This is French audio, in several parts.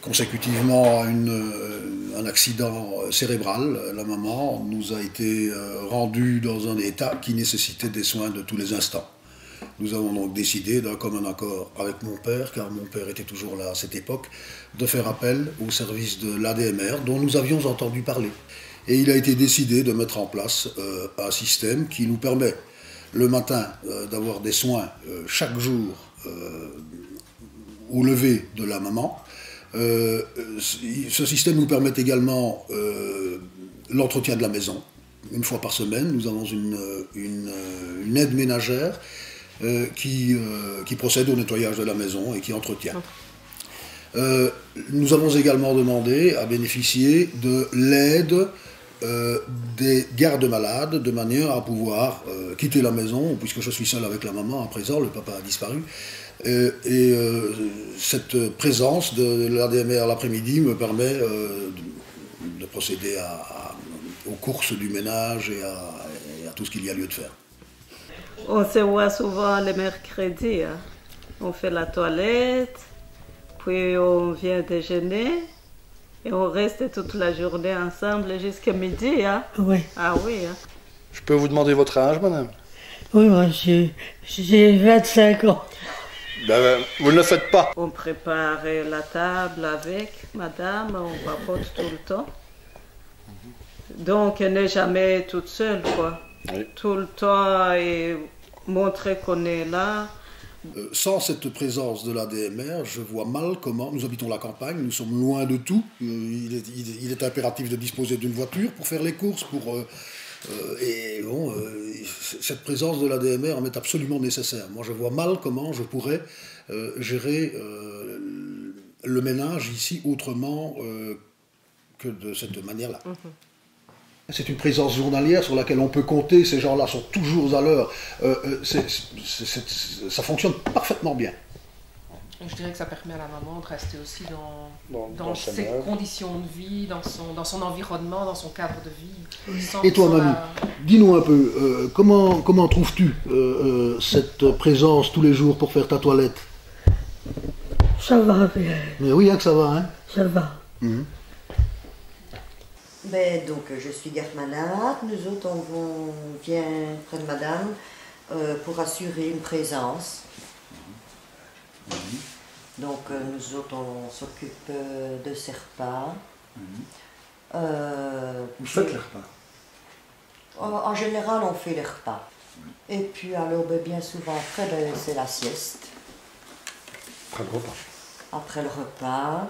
consécutivement à un accident cérébral. La maman nous a été rendue dans un état qui nécessitait des soins de tous les instants. Nous avons donc décidé, d'un commun accord avec mon père, car mon père était toujours là à cette époque, de faire appel au service de l'ADMR dont nous avions entendu parler. Et il a été décidé de mettre en place un système qui nous permet le matin d'avoir des soins chaque jour au lever de la maman. Ce système nous permet également l'entretien de la maison. Une fois par semaine, nous avons une aide ménagère qui procède au nettoyage de la maison et qui entretient. Nous avons également demandé à bénéficier de l'aide des gardes-malades de manière à pouvoir quitter la maison, puisque je suis seul avec la maman à présent, le papa a disparu. Cette présence de l'ADMR l'après-midi me permet de procéder aux courses du ménage et à tout ce qu'il y a lieu de faire. On se voit souvent le mercredi. Hein. On fait la toilette, puis on vient déjeuner et on reste toute la journée ensemble jusqu'à midi. Hein. Oui. Ah oui. Hein. Je peux vous demander votre âge, madame? Oui, moi j'ai 25 ans. Ben, vous ne le faites pas. On prépare la table avec madame, on papote tout le temps. Donc elle n'est jamais toute seule, quoi. Oui. Tout le temps et montrer qu'on est là. Sans cette présence de l'ADMR, je vois mal comment, nous habitons la campagne, nous sommes loin de tout, il est impératif de disposer d'une voiture pour faire les courses, et bon, cette présence de l'ADMR m'est absolument nécessaire. Moi je vois mal comment je pourrais gérer le ménage ici autrement que de cette manière-là. C'est une présence journalière sur laquelle on peut compter, ces gens-là sont toujours à l'heure. Ça fonctionne parfaitement bien. Je dirais que ça permet à la maman de rester aussi dans sa ses mère. conditions de vie, dans son environnement, dans son cadre de vie. Et toi, Mamie, dis-nous un peu, comment trouves-tu cette présence tous les jours pour faire ta toilette? Ça va bien. Mais oui, hein, que ça va, hein? Ça va. Ben, donc, je suis garde-malade. Nous autres, on vient près de madame pour assurer une présence. Donc, nous autres, on s'occupe de ses repas. Vous faites les repas? En général, on fait les repas. Et puis, alors, ben, bien souvent, après, ben, c'est la sieste. Après le repas. Après le repas.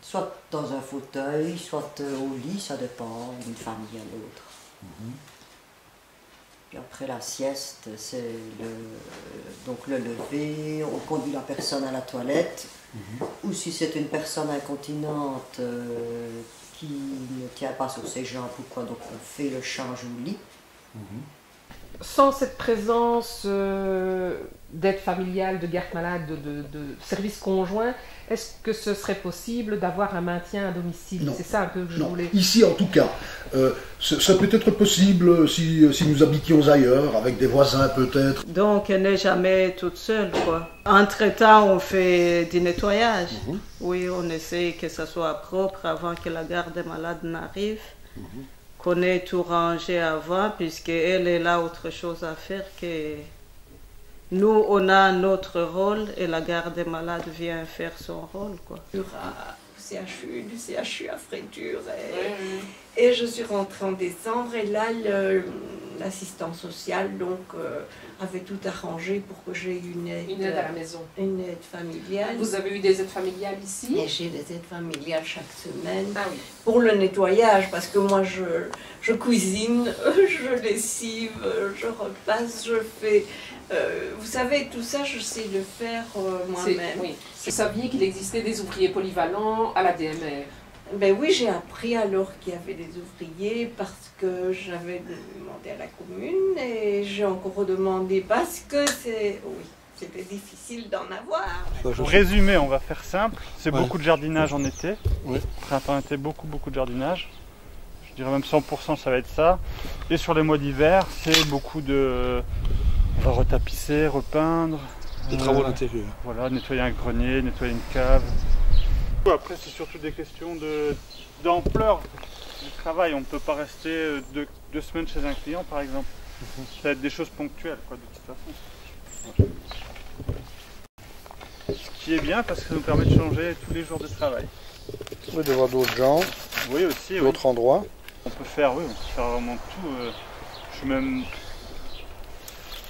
Soit dans un fauteuil, soit au lit, ça dépend d'une famille à l'autre. Puis après la sieste, c'est donc le lever, on conduit la personne à la toilette, ou si c'est une personne incontinente qui ne tient pas sur ses jambes ou quoi, donc on fait le change au lit. Sans cette présence d'aide familiale, de garde malade, de service conjoint, est-ce que ce serait possible d'avoir un maintien à domicile? C'est ça un peu que je voulais... Ici en tout cas, ça peut être possible si nous habitions ailleurs, avec des voisins peut-être. Donc elle n'est jamais toute seule, quoi. Entre-temps, on fait du nettoyage. Oui, on essaie que ça soit propre avant que la garde malade n'arrive. Qu'on ait tout rangé avant, puisqu'elle est là autre chose à faire que... Nous, on a notre rôle et la garde malade vient faire son rôle, quoi. Du CHU à Frédure. Et je suis rentrée en décembre et là, l'assistante sociale donc, avait tout arrangé pour que j'ai une aide à la maison. Une aide familiale. Vous avez eu des aides familiales ici? Et j'ai des aides familiales chaque semaine. Ah oui. Pour le nettoyage, parce que moi je cuisine, je lessive, je repasse, je fais... vous savez, tout ça, je sais le faire moi-même. Oui. Vous saviez qu'il existait des ouvriers polyvalents à la DMR? Ben oui, j'ai appris alors qu'il y avait des ouvriers parce que j'avais demandé à la commune et j'ai encore redemandé parce que c'était difficile d'en avoir. Pour résumer, on va faire simple. C'est beaucoup de jardinage en été. Printemps-été, beaucoup de jardinage. Je dirais même 100%, ça va être ça. Et sur les mois d'hiver, c'est beaucoup de... On va retapisser, repeindre, Des travaux d'intérieur. Voilà, nettoyer un grenier, nettoyer une cave. Après, c'est surtout des questions d'ampleur du travail. On ne peut pas rester 2 semaines chez un client, par exemple. Ça va être des choses ponctuelles, quoi, de toute façon. Ce qui est bien parce que ça nous permet de changer tous les jours de travail. Oui, de voir d'autres gens, Oui, aussi. d'autres endroits. On peut faire vraiment tout. Je suis même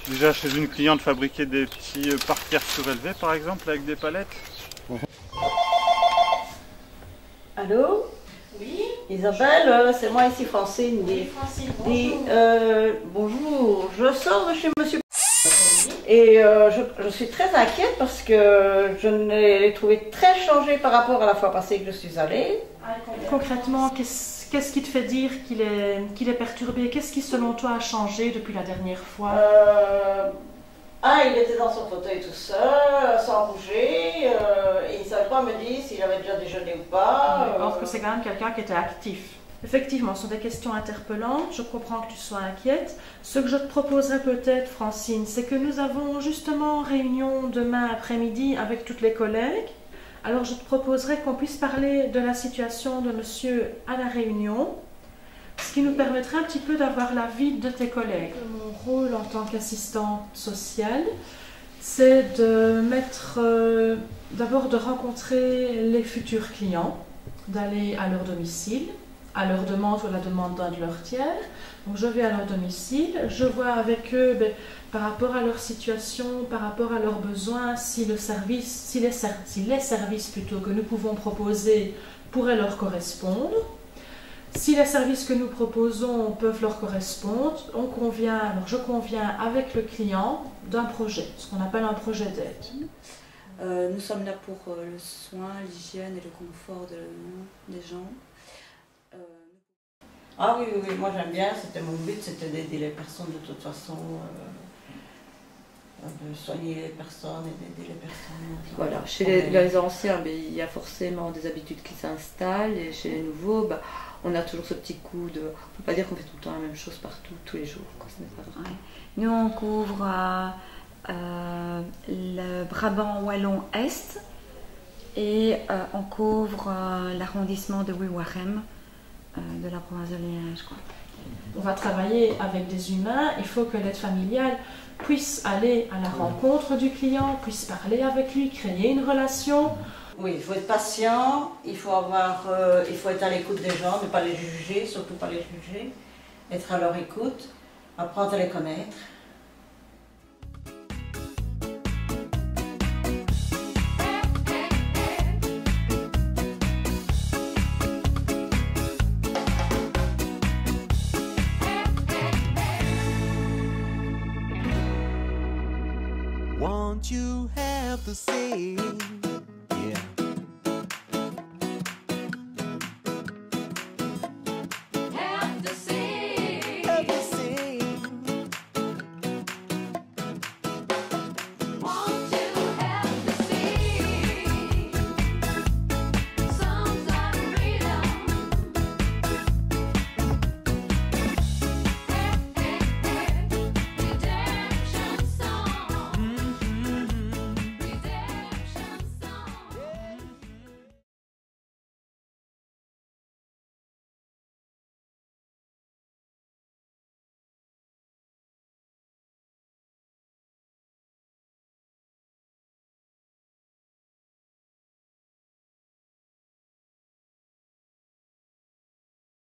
déjà chez une cliente fabriquer des petits parterres surélevés, par exemple, avec des palettes. Allô? Oui? Isabelle, c'est moi ici, Francine. Bonjour, je sors de chez monsieur et je suis très inquiète parce que je l'ai trouvé très changé par rapport à la fois passée que je suis allée. Concrètement, qu'est-ce qui te fait dire qu'il est perturbé? Qu'est-ce qui, selon toi, a changé depuis la dernière fois? Il était dans son fauteuil tout seul, sans bouger, et il ne savait pas me dire s'il avait déjà déjeuné ou pas. Or que c'est quand même quelqu'un qui était actif. Effectivement, ce sont des questions interpellantes, je comprends que tu sois inquiète. Ce que je te proposerais peut-être, Francine, c'est que nous avons justement réunion demain après-midi avec toutes les collègues. Alors je te proposerais qu'on puisse parler de la situation de monsieur à la réunion, ce qui nous permettrait un petit peu d'avoir l'avis de tes collègues. Mon rôle en tant qu'assistante sociale, c'est de d'abord de rencontrer les futurs clients, d'aller à leur domicile, à leur demande ou à la demande d'un de leurs tiers. Donc je vais à leur domicile, je vois avec eux par rapport à leur situation, par rapport à leurs besoins, si les services plutôt que nous pouvons proposer pourraient leur correspondre. Si les services que nous proposons peuvent leur correspondre, alors je conviens avec le client d'un projet, ce qu'on appelle un projet d'aide. Nous sommes là pour le soin, l'hygiène et le confort des gens. Ah oui, moi j'aime bien, c'était mon but, c'était d'aider les personnes de toute façon, de soigner les personnes et d'aider les personnes. Voilà, chez les anciens, il y a forcément des habitudes qui s'installent, et chez les nouveaux, on a toujours ce petit coup de... On ne peut pas dire qu'on fait tout le temps la même chose partout, tous les jours, quoi, ce n'est pas vrai. Nous, on couvre le Brabant Wallon Est et on couvre l'arrondissement de Wiwarem de la province de Liège. On va travailler avec des humains, il faut que l'aide familiale puisse aller à la rencontre du client, puisse parler avec lui, créer une relation. Oui, il faut être patient, il faut être à l'écoute des gens, ne pas les juger, surtout pas les juger, être à leur écoute, apprendre à les connaître. Won't you have the same